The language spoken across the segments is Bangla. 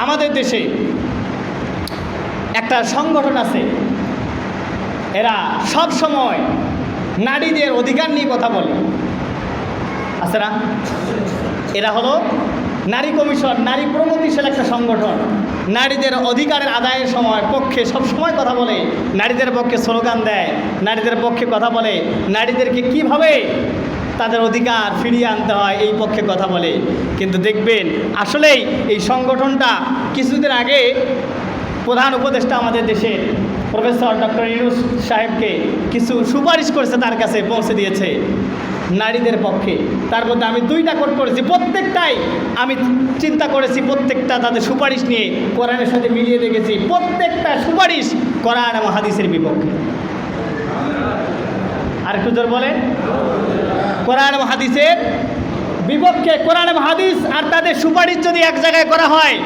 আমাদের দেশে একটা সংগঠন আছে, এরা সব সময় নারীদের অধিকার নিয়ে কথা বলে, আছে না? এরা হলো নারী কমিশন, নারী প্রগতিশীল একটা সংগঠন। নারীদের অধিকারের আদায়ের পক্ষে সবসময় কথা বলে, নারীদের পক্ষে স্লোগান দেয়, নারীদের পক্ষে কথা বলে, নারীদেরকে কিভাবে তাদের অধিকার ফিরিয়ে আনতে হয় এই পক্ষে কথা বলে। কিন্তু দেখবেন আসলেই এই সংগঠনটা কিছুদিন আগে প্রধান উপদেষ্টা আমাদের দেশের প্রফেসর ডক্টর ইউনূস সাহেবকে কিছু সুপারিশ করেছে, তার কাছে পৌঁছে দিয়েছে নারীদের পক্ষে। তার মধ্যে আমি 2টা কোট করেছি, প্রত্যেকটাই আমি চিন্তা করেছি, প্রত্যেকটা তাদের সুপারিশ নিয়ে কোরআনের সাথে মিলিয়ে দেখেছি, প্রত্যেকটা সুপারিশ কোরআন এবং হাদিসের বিপক্ষে। আর একটু জোর বলে, কোরআন এবং হাদিসের বিপক্ষে। কোরআন এবং হাদিস আর তাদের সুপারিশ যদি এক জায়গায় করা হয়,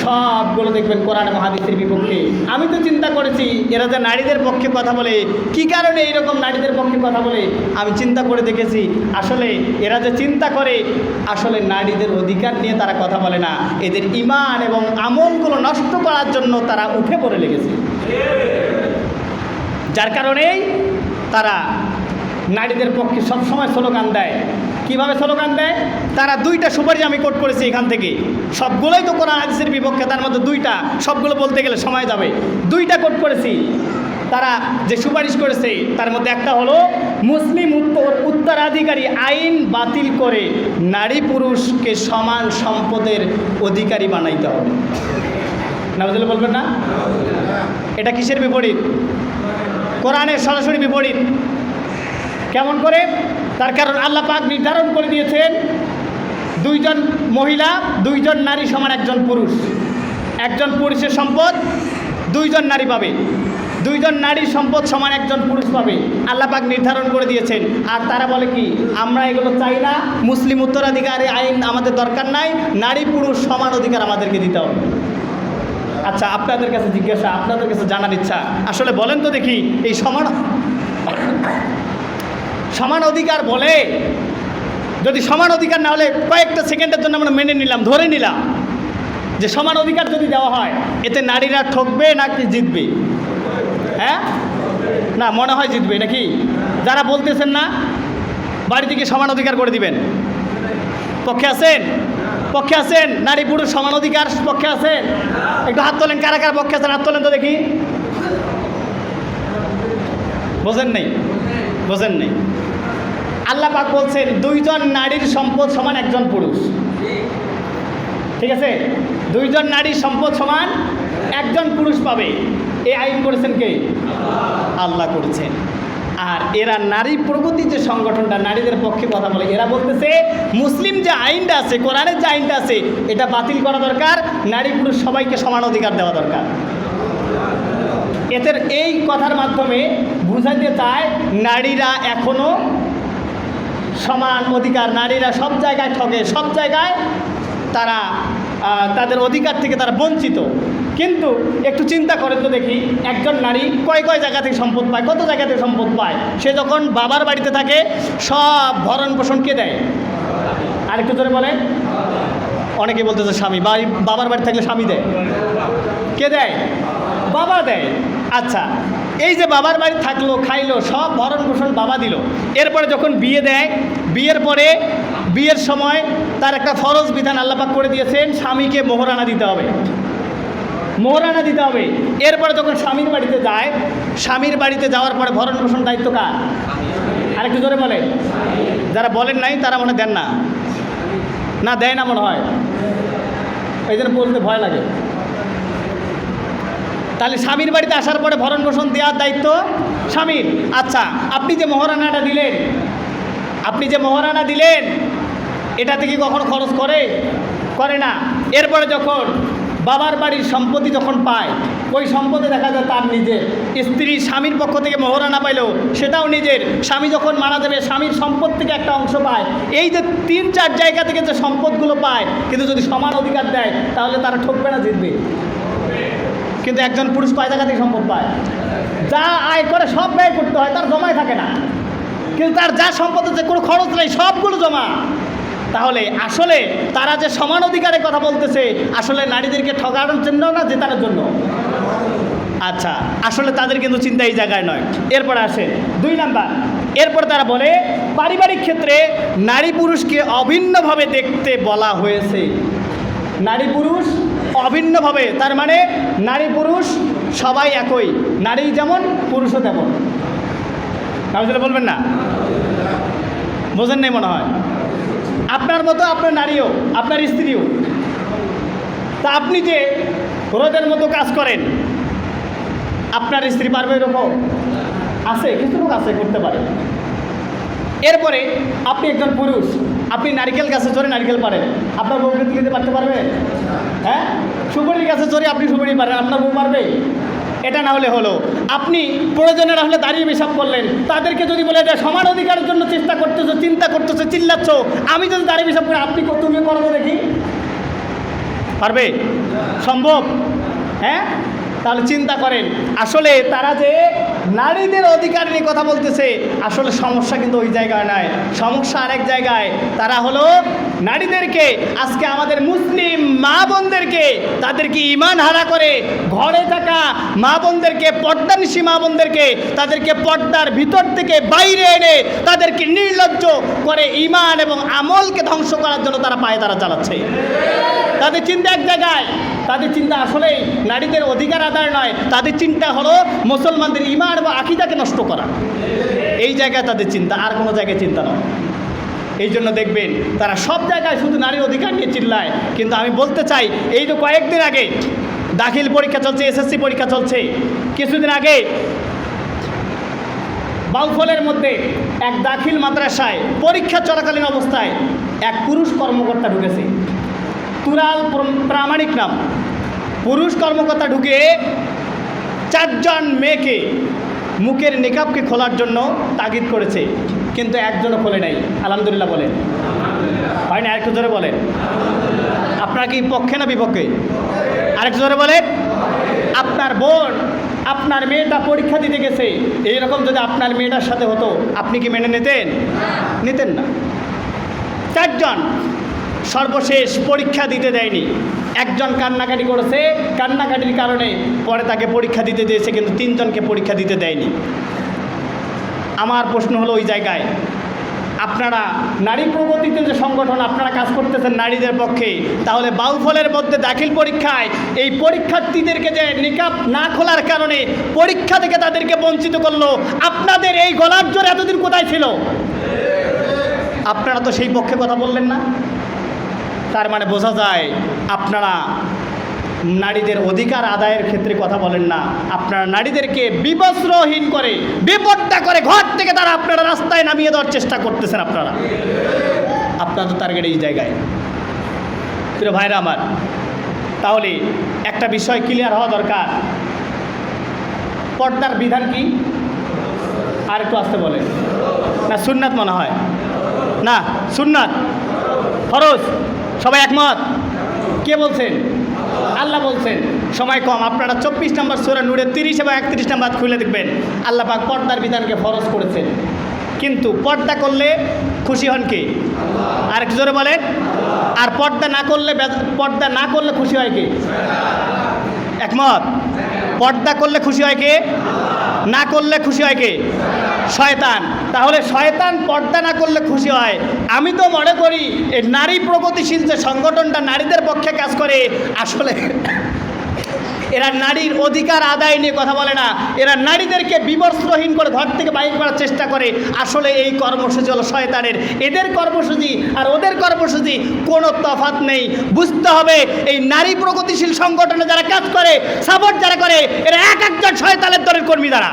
সবগুলো দেখবেন কোরআন এবং হাদিসের বিপক্ষে। আমি তো চিন্তা করেছি এরা যে নারীদের পক্ষে কথা বলে, কি কারণে এইরকম নারীদের পক্ষে কথা বলে, আমি চিন্তা করে দেখেছি আসলে এরা যে চিন্তা করে, আসলে নারীদের অধিকার নিয়ে তারা কথা বলে না, এদের ঈমান এবং আমলগুলো নষ্ট করার জন্য তারা উঠে পড়ে লেগেছে। যার কারণেই তারা নারীদের পক্ষে সবসময় স্লোগান দেয়। কীভাবে স্লোগান দেয়? তারা 2টা সুপারিশ আমি কোট করেছি এখান থেকে, সবগুলোই তো কোরআন হাদিসের বিপক্ষে, তার মধ্যে 2টা, সবগুলো বলতে গেলে সময় যাবে। 2টা কোট করেছি তারা যে সুপারিশ করেছে, তার মধ্যে একটা হলো মুসলিম উত্তরাধিকারী আইন বাতিল করে নারী পুরুষকে সমান সম্পদের অধিকারী বানাইতে হবে। নাউজুবিল্লাহ বলবেন না? এটা কিসের বিপরীত? কোরআনের সরাসরি বিপরীত। কেমন করে? তার কারণ আল্লাহ পাক নির্ধারণ করে দিয়েছেন 2জন মহিলা 2জন নারী সমান 1জন পুরুষ। 1জন পুরুষের সম্পদ 2জন নারী পাবে, 2জন নারীর সম্পদ সমান 1জন পুরুষ পাবে, আল্লাহ পাক নির্ধারণ করে দিয়েছেন। আর তারা বলে কি, আমরা এগুলো চাই না, মুসলিম উত্তরাধিকারী আইন আমাদের দরকার নাই, নারী পুরুষ সমান অধিকার আমাদেরকে দিতে হবে। আচ্ছা, আপনাদের কাছে জিজ্ঞাসা, আপনাদের কাছে জানার ইচ্ছা, আসলে বলেন তো দেখি, এই সমান অধিকার বলে, যদি সমান অধিকার না হলে কয়েকটা সেকেন্ডের জন্য আমরা মেনে নিলাম, ধরে নিলাম যে সমান অধিকার যদি দেওয়া হয়, এতে নারীরা ঠকবে নাকি জিতবে? হ্যাঁ, না মনে হয় জিতবে নাকি? যারা বলতেছেন না বাড়ি থেকে সমান অধিকার করে দিবেন, পক্ষে আছেন? পক্ষে আছেন? নারী পুরুষ সমান অধিকার পক্ষে আছেন? একটু হাত তোলেন, কারা কারা পক্ষে আছেন হাত তোলেন তো দেখি। বোঝেন নেই? বোঝেন নেই? আল্লাহ পাক বলছেন 2জন নারীর সম্পদ সমান 1জন পুরুষ, ঠিক আছে? 2জন নারীর সম্পদ সমান 1জন পুরুষ পাবে। এই আইন করেছেন কে? আল্লাহ করেছেন। আর এরা নারী প্রগতি যে সংগঠনটা নারীদের পক্ষে কথা বলে, এরা বলতেছে মুসলিম যে আইনটা আছে, কোরআনের যে আইনটা আছে, এটা বাতিল করা দরকার, নারী পুরুষ সবাইকে সমান অধিকার দেওয়া দরকার। এদের এই কথার মাধ্যমে বুঝাতে চায় নারীরা এখনও সমান অধিকার, নারীরা সব জায়গায় ঠকে, সব জায়গায় তারা তাদের অধিকার থেকে তারা বঞ্চিত। কিন্তু একটু চিন্তা করেন তো দেখি, 1জন নারী কয় জায়গা থেকে সম্পদ পায়, কত জায়গা থেকে সম্পদ পায়? সে যখন বাবার বাড়িতে থাকে সব ভরণ পোষণ কে দেয়? আরেকটু জোরে বলে। অনেকে বলতেছে স্বামী, বাবার বাড়ি থাকলে স্বামী দেয়। কে দেয়? বাবা দেয়। আচ্ছা, এই যে বাবার বাড়ি থাকলো, খাইলো, সব ভরণ পোষণ বাবা দিল, এরপরে যখন বিয়ে দেয়, বিয়ের পরে বিয়ের সময় তার একটা ফরজ বিধান আল্লাহ পাক করে দিয়েছেন, স্বামীকে মোহরানা দিতে হবে, মোহরানা দিতে হবে। এরপরে যখন স্বামীর বাড়িতে যায়, স্বামীর বাড়িতে যাওয়ার পরে ভরণ পোষণ দায়িত্ব কার? আরেকটু জোরে বলে। যারা বলেন নাই তারা মনে দেন না, না দেয় না মনে হয়, এই জন্য বলতে ভয় লাগে। তাহলে স্বামীর বাড়িতে আসার পরে ভরণ পোষণ দেওয়ার দায়িত্ব স্বামীর। আচ্ছা, আপনি যে মোহরানাটা দিলেন, এটাতে কি কখনো খরচ করে না? এরপরে যখন বাবার বাড়ির সম্পত্তি যখন পায়, ওই সম্পদে দেখা যায় তার নিজের। স্ত্রী স্বামীর পক্ষ থেকে মোহরানা পাইলেও সেটাও নিজের। স্বামী যখন মারা যাবে স্বামীর সম্পদ থেকে একটা অংশ পায়। এই যে 3-4 জায়গা থেকে যে সম্পদগুলো পায়, কিন্তু যদি সমান অধিকার দেয় তাহলে তারা ঠকবে না, জিতবে। কিন্তু 1জন পুরুষ কয় জায়গা থেকে সম্পদ পায়? যা আয় করে সব ব্যয় করতে হয়, তার জমায় থাকে না। কিন্তু তার যা সম্পদ আছে কোনো খরচ নেই, সবগুলো জমা। তাহলে আসলে তারা যে সমান অধিকারের কথা বলতেছে আসলে নারীদেরকে ঠকানোর জন্য না জেতানোর জন্য? আচ্ছা, আসলে তাদের কিন্তু চিন্তা এই জায়গায় নয়। এরপরে আসে 2 নাম্বার। এরপর তারা বলে পারিবারিক ক্ষেত্রে নারী পুরুষকে অভিন্নভাবে দেখতে বলা হয়েছে। নারী পুরুষ অভিন্নভাবে, তার মানে নারী পুরুষ সবাই একই, নারী যেমন পুরুষও তেমন। তাহলে বলবেন না? বোঝেন নাই মনে হয়। আপনার মতো আপনার নারীও, আপনার স্ত্রীও। তা আপনি যে রোদের মতো কাজ করেন, আপনার স্ত্রী পারবে এরকম? আছে, কিছু লোক আছে করতে পারে। এরপরে আপনি একজন পুরুষ, আপনি নারকেল গাছে চড়ে নারকেল পারেন, আপনার বউকে দিতে পারতে পারবেন? হ্যাঁ, সুপারির গাছে চড়ে আপনি সুপারি পারেন, আপনার বউ পারবে? এটা না হলে হলো। আপনি প্রয়োজনের হলে দাঁড়িয়ে পেশাব করলেন, তাদেরকে যদি বলে যে সমান অধিকারের জন্য চেষ্টা করতেছো, চিন্তা করতেছো, চিল্লাচ্ছ, আমি যদি দাঁড়িয়ে পেশাব করি আপনি তুমি করবো দেখি, পারবে? সম্ভব? হ্যাঁ, তাহলে চিন্তা করেন আসলে তারা যে নারীদের অধিকার নিয়ে কথা বলতেছে, আসলে সমস্যা কিন্তু ওই জায়গায় নয়, সমস্যা আরেক জায়গায়। তারা হলো নারীদেরকে, আজকে আমাদের মুসলিম মা বোনদেরকে, তাদেরকে ঈমান হারা করে ঘরে থাকা মা বোনদেরকে, পর্দানিশী মা বোনদেরকে, তাদেরকে পর্দার ভিতর থেকে বাইরে এনে তাদেরকে নির্লজ্জ করে ঈমান এবং আমলকে ধ্বংস করার জন্য তারা পায়ে তারা চালাচ্ছে। তাদের চিন্তা এক জায়গায়, তাদের চিন্তা আসলেই নারীদের অধিকার আদায় নয়, তাদের চিন্তা হলো মুসলমানদের ঈমান বা আকীদাকে নষ্ট করা। এই জায়গায় তাদের চিন্তা, আর কোনো জায়গায় চিন্তা নয়। এই জন্য দেখবেন তারা সব জায়গায় শুধু নারীর অধিকার নিয়ে চিল্লায়। কিন্তু আমি বলতে চাই, এই তো কয়েকদিন আগে দাখিল পরীক্ষা চলছে, এসএসসি পরীক্ষা চলছে, কিছুদিন আগে বাউফলের মধ্যে এক দাখিল মাদ্রাসায় পরীক্ষা চলাকালীন অবস্থায় এক পুরুষ কর্মকর্তা ঢুকেছে, তুরাল প্রামাণিক নাম। পুরুষ কর্মকর্তা ঢুকে 4 জন মেয়েকে মুখের নিকাবকে খোলার জন্য তাগিদ করেছে, কিন্তু একজনও খোলে নাই। আলহামদুলিল্লাহ বলেন, হয় না? আরেকটু জোরে বলেন। আপনারা কি পক্ষে না বিপক্ষে? আরেকটু জোরে বলেন। আপনার বোন, আপনার মেয়েটা পরীক্ষা দিতে গেছে, এইরকম যদি আপনার মেয়েটার সাথে হতো আপনি কি মেনে নিতেন? নিতেন না। 4 জন সর্বশেষ পরীক্ষা দিতে দেয়নি। একজন কান্নাকাটি করেছে, কান্নাকাটির কারণে পরে তাকে পরীক্ষা দিতে দিয়েছে, কিন্তু 3 জনকে পরীক্ষা দিতে দেয়নি। আমার প্রশ্ন হলো ওই জায়গায় আপনারা নারী প্রগতিতে যে সংগঠন আপনারা কাজ করতেছেন নারীদের পক্ষে, তাহলে বাউফলের মধ্যে দাখিল পরীক্ষায় এই পরীক্ষার্থীদেরকে যে নিকাব না খোলার কারণে পরীক্ষা থেকে তাদেরকে বঞ্চিত করলো, আপনাদের এই গলার জোর এতদিন কোথায় ছিল? আপনারা তো সেই পক্ষে কথা বললেন না। তার মানে বোঝা যায় আপনারা নারীদের অধিকার আদায়ের ক্ষেত্রে কথা বলেন না। আপনারা নারীদেরকে বিবস্ত্রহীন করে, বেপর্দা করে ঘর থেকে তারা আপনারা রাস্তায় নামিয়ে দেওয়ার চেষ্টা করতেছেন। আপনারা তো টার্গেট এই জায়গায়। প্রিয় ভাইরা আমার, তাহলে একটা বিষয় ক্লিয়ার হওয়া দরকার, পর্দার বিধান কি? আর একটু আসতে বলেন না, সুন্নাত মনে হয় না, সুন্নাত ফরজ। সবাই একমত? কে বলছেন? আল্লাহ বলছেন। সময় কম, আপনারা 24 নম্বর সূরা নূরের 30 এবং 31 নম্বর খুলে দেখবেন, আল্লাহ পাক পর্দার বিধানকে ফরজ করেছেন। কিন্তু পর্দা করলে খুশি হন কে? আর একটু জোরে বলেন। আর পর্দা না করলে খুশি হয় কে? একমত? পর্দা করলে খুশি হয় কে? না করলে খুশি হয় কে? শয়তান। তাহলে শয়তান পর্দা না করলে খুশি হয়। আমি তো মনে করি এই নারী প্রগতিশীল যে সংগঠনটা নারীদের পক্ষে কাজ করে, আসলে এরা নারীর অধিকার আদায় নিয়ে কথা বলে না, এরা নারীদেরকে বিবস্ত্রহীন করে ঘর থেকে বাইর করার চেষ্টা করে। আসলে এই কর্মসূচি হলো শয়তানের। এদের কর্মসূচি আর ওদের কর্মসূচি কোনো তফাৎ নেই। বুঝতে হবে এই নারী প্রগতিশীল সংগঠনে যারা কাজ করে, সাপোর্ট যারা করে, এরা এক একজন শয়তানের দলের কর্মী দ্বারা।